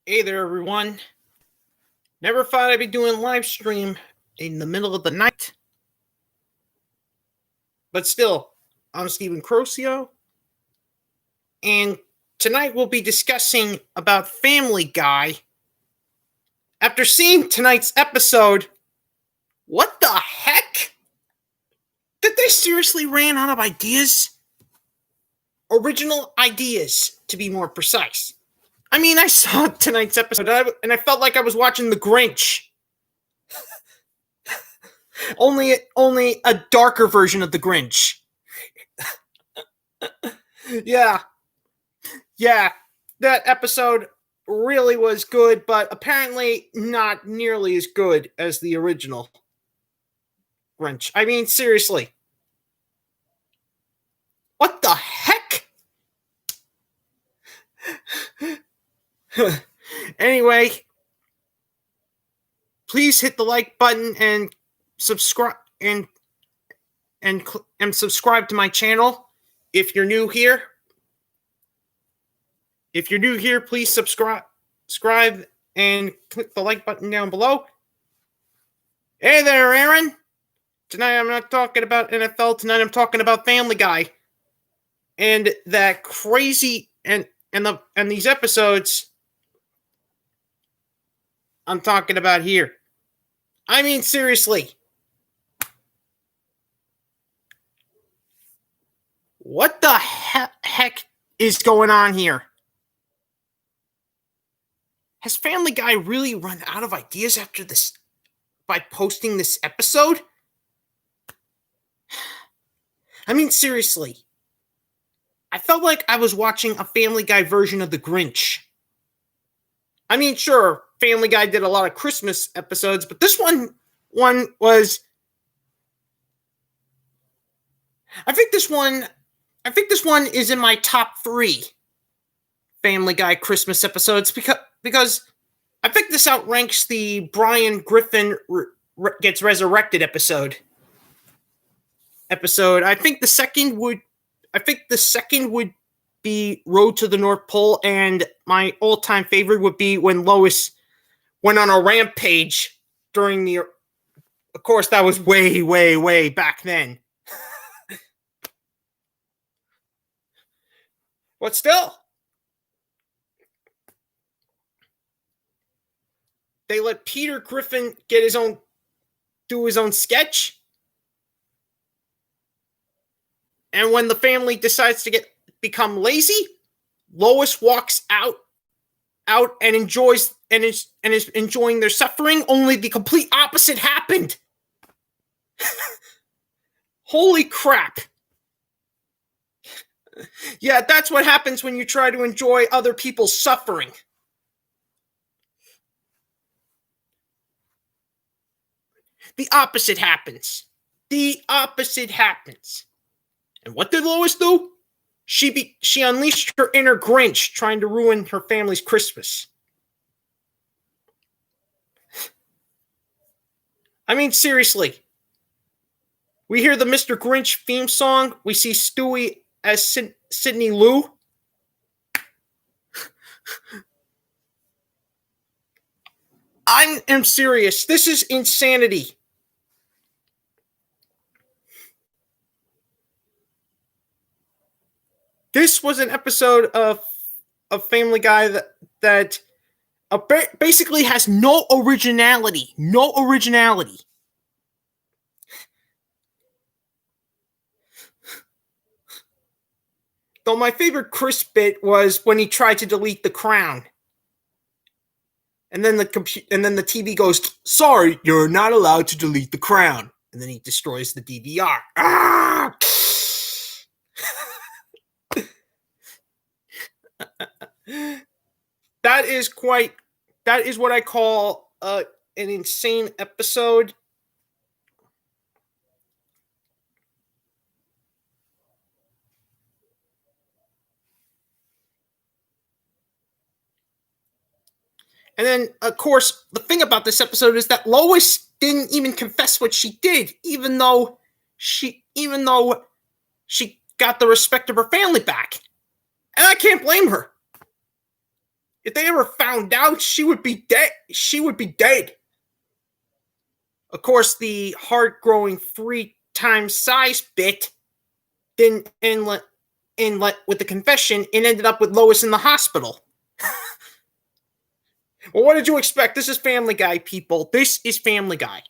Hey there, everyone. Never thought I'd be doing live stream in the middle of the night. But still, I'm Stephen Crocio, and tonight we'll be discussing about Family Guy. After seeing tonight's episode, what the heck? Did they seriously ran out of ideas? Original ideas, to be more precise. I mean, I saw tonight's episode and I felt like I was watching The Grinch. Only a darker version of The Grinch. Yeah, that episode really was good, but apparently not nearly as good as the original Grinch. I mean, seriously. What the heck? Anyway, please hit the like button and subscribe and subscribe to my channel if you're new here. If you're new here, please subscribe and click the like button down below. Hey there, Aaron. Tonight I'm not talking about NFL. Tonight I'm talking about Family Guy. And that crazy and these episodes I'm talking about here. I mean, seriously. What the heck is going on here? Has Family Guy really run out of ideas after this by posting this episode? I mean, seriously. I felt like I was watching a Family Guy version of The Grinch. I mean, sure, Family Guy did a lot of Christmas episodes, but this one was... I think this one is in my top 3 Family Guy Christmas episodes because I think this outranks the Brian Griffin gets resurrected episode. I think the second would be Road to the North Pole, and my all-time favorite would be when Lois went on a rampage during the... Of course, that was way, way, way back then. But still, they let Peter Griffin do his own sketch. And when the family decides to become lazy, Lois walks out and enjoys and is enjoying their suffering. Only the complete opposite happened. Holy crap. Yeah, that's what happens when you try to enjoy other people's suffering. The opposite happens. And what did Lois do? She unleashed her inner Grinch, trying to ruin her family's Christmas. I mean, seriously. We hear the Mr. Grinch theme song. We see Stewie as Sidney Lou. I am serious. This is insanity. This was an episode of Family Guy that basically has no originality. Though my favorite Chris bit was when he tried to delete the crown. And then the TV goes, "Sorry, you're not allowed to delete the crown." And then he destroys the DVR. Ah! That is what I call an insane episode. And then, of course, the thing about this episode is that Lois didn't even confess what she did, even though she got the respect of her family back. And I can't blame her. If they ever found out, she would be dead. She would be dead. Of course, the heart-growing 3 times size bit didn't end with the confession and ended up with Lois in the hospital. Well, what did you expect? This is Family Guy, people. This is Family Guy.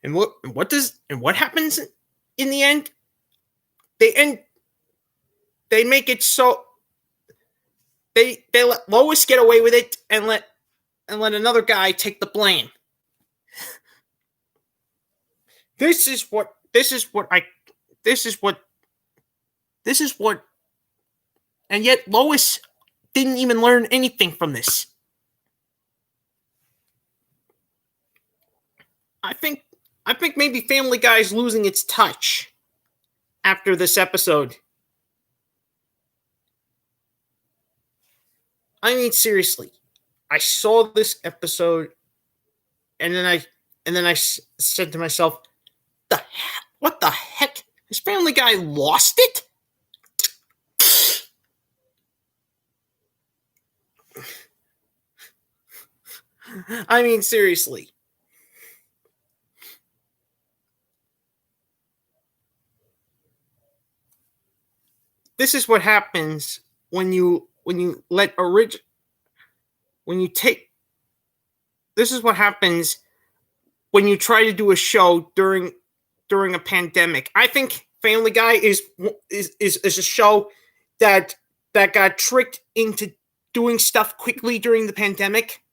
And what happens in the end? They make it so they let Lois get away with it and let another guy take the blame. This is what and yet Lois didn't even learn anything from this. I think maybe Family Guy is losing its touch after this episode. I mean, seriously, I saw this episode, and then I said to myself, what the heck? Has Family Guy lost it? I mean, seriously. This is what happens when you let this is what happens when you try to do a show during a pandemic. I think Family Guy is a show that got tricked into doing stuff quickly during the pandemic.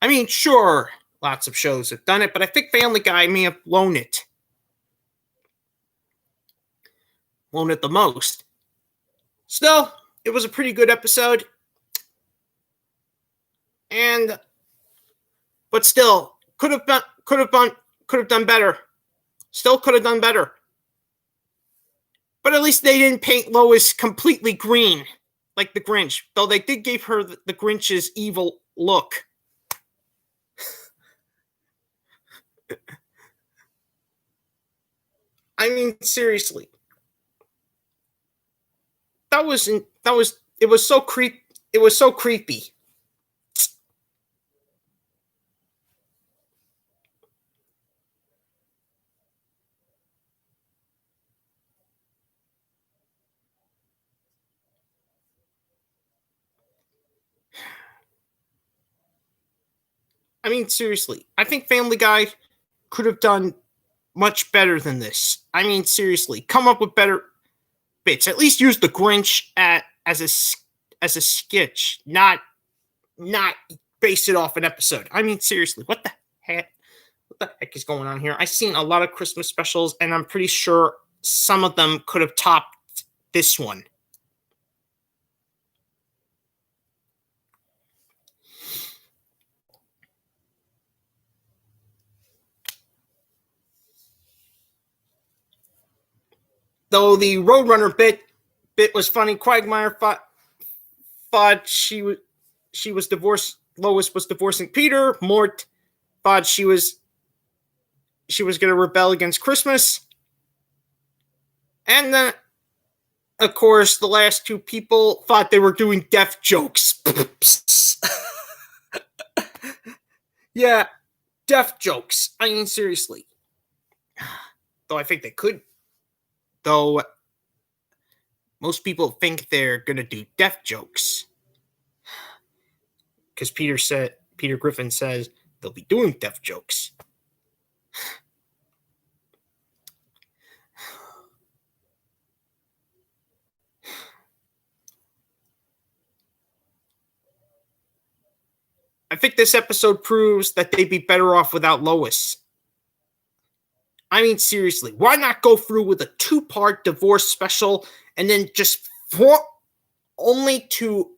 I mean, sure, lots of shows have done it, but I think Family Guy may have blown it the most. Still, it was a pretty good episode. But still, could have done better. Still could have done better. But at least they didn't paint Lois completely green, like the Grinch. Though they did give her the Grinch's evil look. I mean, seriously. It was so creepy. I mean, seriously. I think Family Guy could have done much better than this. I mean, seriously, come up with better bits. At least use the Grinch as a sketch, not base it off an episode. I mean, seriously, what the heck? What the heck is going on here? I've seen a lot of Christmas specials, and I'm pretty sure some of them could have topped this one. Though the Roadrunner bit was funny, Quagmire thought she was divorced. Lois was divorcing Peter. Mort thought she was going to rebel against Christmas. And then, of course, the last two people thought they were doing death jokes. Yeah, death jokes. I mean, seriously. Though I think they could. Though most people think they're going to do death jokes. Because Peter Griffin says they'll be doing death jokes. I think this episode proves that they'd be better off without Lois. I mean, seriously, why not go through with a 2-part divorce special and then just only to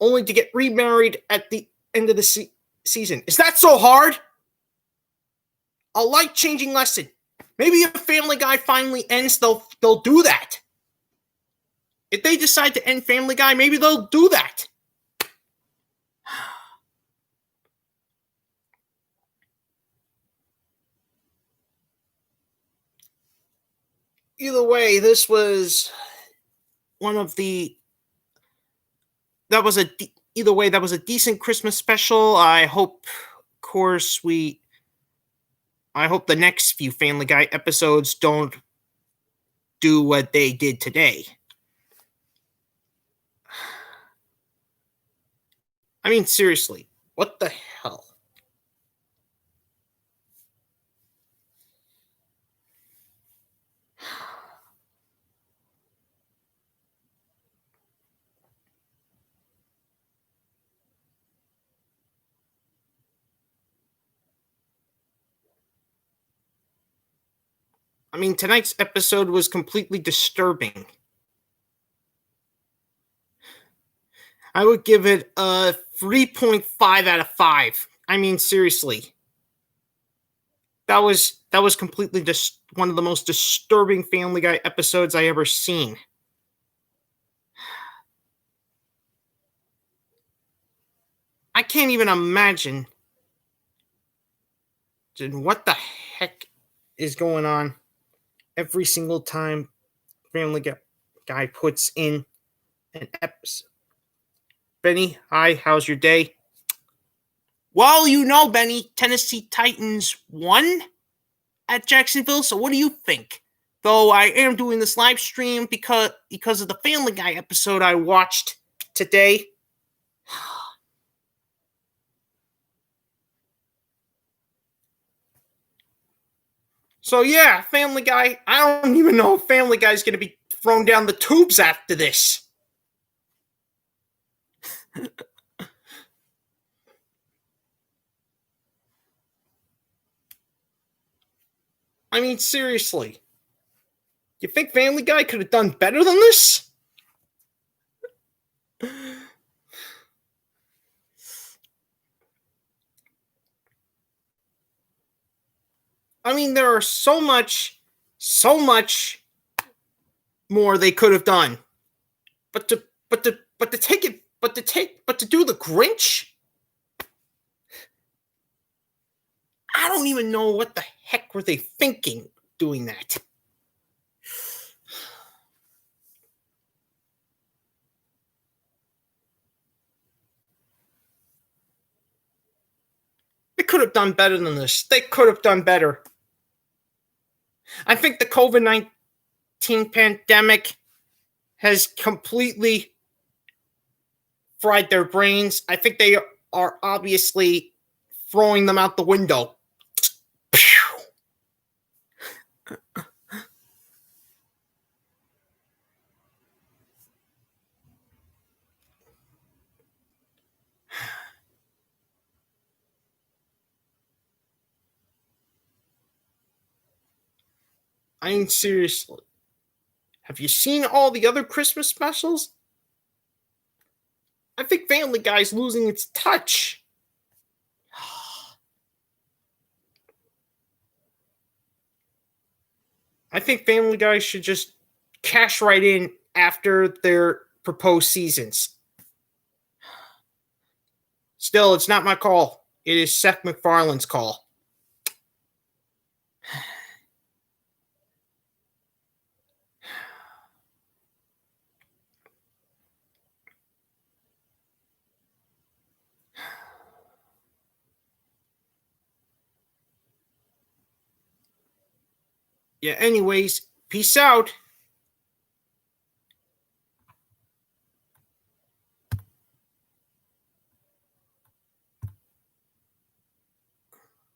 get remarried at the end of the season? Is that so hard? A life-changing lesson. Maybe if Family Guy finally ends, they'll do that. If they decide to end Family Guy, maybe they'll do that. Either way, this was one of the that was either way, that was a decent Christmas special. Of course, we I hope the next few Family Guy episodes don't do what they did today. I mean, seriously, what the hell? I mean, tonight's episode was completely disturbing. I would give it a 3.5 out of 5. I mean, seriously. That was completely just one of the most disturbing Family Guy episodes I ever seen. I can't even imagine what the heck is going on every single time Family Guy puts in an episode. Benny, hi, how's your day? Well, Benny, Tennessee Titans won at Jacksonville, so what do you think? Though I am doing this live stream because of the Family Guy episode I watched today. So yeah, Family Guy. I don't even know if Family Guy's going to be thrown down the tubes after this. I mean, seriously. You think Family Guy could have done better than this? I mean, there are so much more they could have done. But to do the Grinch? I don't even know what the heck were they thinking doing that. They could have done better than this. They could have done better. I think the COVID-19 pandemic has completely fried their brains. I think they are obviously throwing them out the window. I mean, seriously. Have you seen all the other Christmas specials? I think Family Guy's losing its touch. I think Family Guy should just cash right in after their proposed seasons. Still, it's not my call. It is Seth MacFarlane's call. Yeah, anyways, peace out.